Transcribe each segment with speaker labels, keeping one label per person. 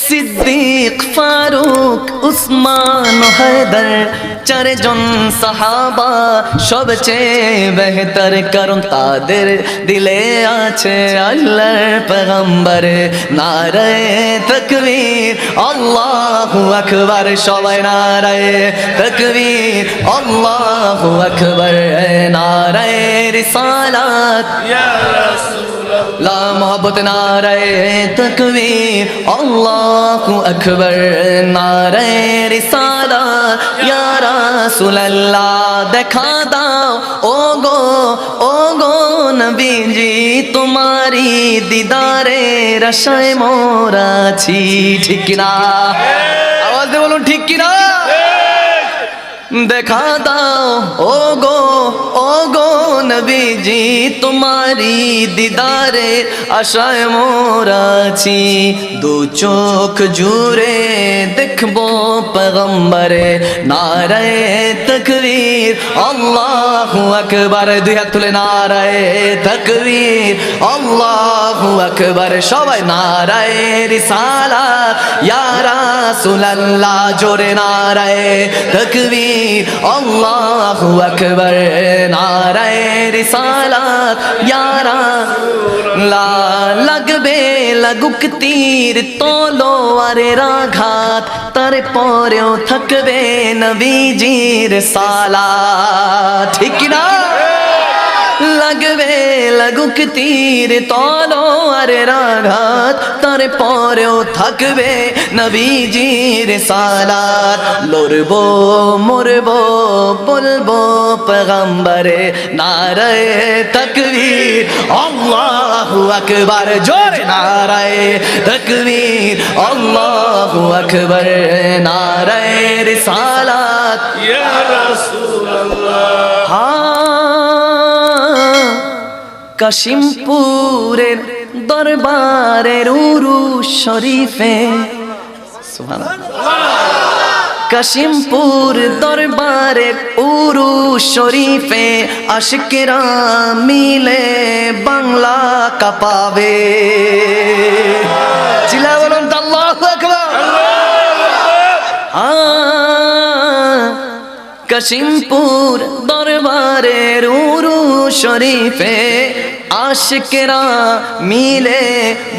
Speaker 1: সিদ্দিক ফারুক উসমান হায়দার চারজন সাহাবা সবচেয়ে বেহতর, কারণ তাদের দিলে আছে আল্লাহর পয়গম্বর। নারায়ে তাকবীর আল্লাহু আকবার, সবাই নারায়ে তাকবীর আল্লাহু আকবার। নারায়ে রিসালাত ইয়া রাসূলুল্লাহ, লা মোহব্বত। নারায়ে তাকবীর আল্লাহু আকবার। নারায়ে রিসালাত ইয়া রাসূলুল্লাহ। দেখা দাও ও গো নবীজি, তোমারি দিদারে আশায় মোরা আছি। ঠিক কি না? আওয়াজ দিয়ে বলুন ঠিক কি না? দেখা দাও ও গো নবীজি, তোমারি দিদারে আশায় মোরা আছি। দু চোখ জুড়ে দেখবো পয়গম্বরে। নারায়ে তাকবীর আল্লাহু আকবার, দুই হাত তুলে নারায়ে তাকবীর আল্লাহু আকবার। সবাই নারায়ে রিসালাত ইয়া রাসূলুল্লাহ, জোরে নারায়ে তাকবীর আল্লাহু আকবার। নারায়ে রিসালাত ইয়া রাসূলুল্লাহ। লাগবে লাগুক তীর তলোয়ারের আঘাত, তারপরেও থাকবে নবীজির সালাত। ঠিক না? লাগবে লাগুক তীর তলোয়ারের আঘাত, তারপরেও থাকবে নবীজির সালাত। লড়বো মরবো বলবো পয়গম্বরে। নারায়ে তাকবীর আল্লাহু আকবার, জোরে নারায়ে তাকবীর আল্লাহু আকবার। নারায়ে রিসালাত ইয়া রাসূলুল্লাহ। কাশিমপুরের দরবারের উরুস শরীফে, কাশিমপুর দরবারের উরুস শরীফে আশিকেরা মিলে বাংলা কাঁপাবে। চিল্লায়ে বলুন আল্লাহু আকবার। কাশিমপুর দরবারের উরুস শরীফে আশিকেরা মিলে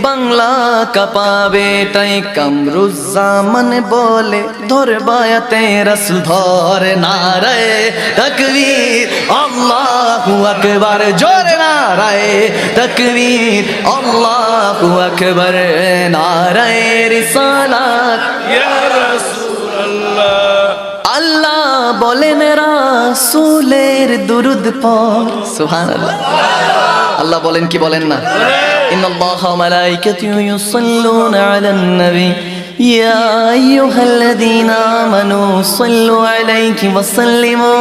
Speaker 1: বাংলা কাঁপাবে। তাই কামরুজ্জামান বলে ধরবায়াতে রাসূল ধর। নারায়ে তাকবীর আল্লাহু আকবার, জোরে নারায়ে তাকবীর আল্লাহু আকবার। নারায়ে রিসালাত ইয়া রাসূলুল্লাহ। আল্লাহ বলেন রাসূলের দুরূদ পড়। সুবহানাল্লাহ। আল্লাহ বলেন কি বলেন না? ইন্নাল্লাহা ওয়া মালাইকাতুহু ইউসাল্লুনা আলান নবী ইয়া আইয়ুহাল্লাযীনা আমানু সাল্লু আলাইহি ওয়া সাল্লিমু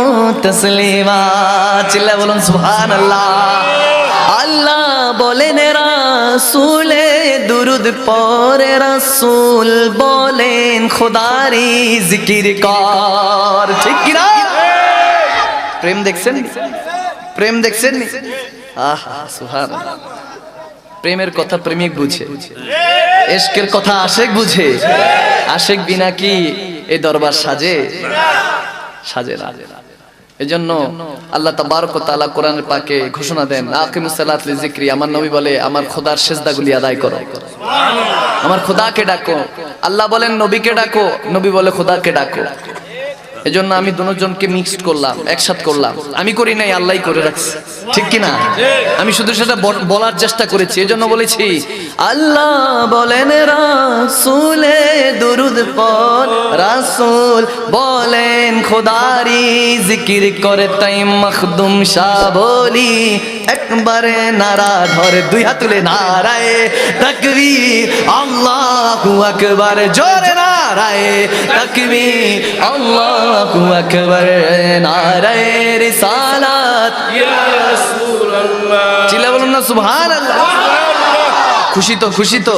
Speaker 1: তাসলিমা। চিল্লায়ে বলুন সুবহানাল্লাহ। আল্লাহ বলেন রাসূলে দুরূদ পড়ে, রাসূল বলেন খোদারি জিকির কর। ঠিক কি না? প্রেম দেখছেন? প্রেম দেখছেন? আহা সুবহানাল্লাহ। প্রেমের কথা প্রেমিক বুঝে, ইশকের কথা আশিক বুঝে। আশিক বিনা কি এই দরবার সাজে? সাজে না। এজন্য আল্লাহ তাবারক ওয়া তাআলা কোরআনের পাকে ঘোষণা দেন, আকিমুস সালাত লিযিকরি। আমার নবী বলে আমার খোদার সিজদাগুলি আদায় করো, আমার খোদাকে ডাকো। আল্লাহ বলেন নবীকে ডাকো, নবী বলে খোদাকে ডাকো। এজন্য আমি দুজনকে মিক্সড করলাম, একসাথ করলাম। আমি করি নাই, আল্লাহই করে রাখছে। ঠিক কি না? আমি শুধু সেটা বলার চেষ্টা করেছি। এজন্য বলেছি আল্লাহ বলেন রাসূলে দুরূদ পড়, রাসূল বলেন খোদারি জিকির করে। তাই মখদুম শাহ বলি একবারে নারা ধরে, দুই হাত তুলে নারায়ে তাকবীর আল্লাহু আকবার, জোরে নারায়ে তাকবীর আল্লাহু আকবার। নারায়ে রিসালাত ইয়া রাসূলুল্লাহ। চিল্লায়ে বলুন না সুবহানাল্লাহ। খুশি তো? খুশি তো?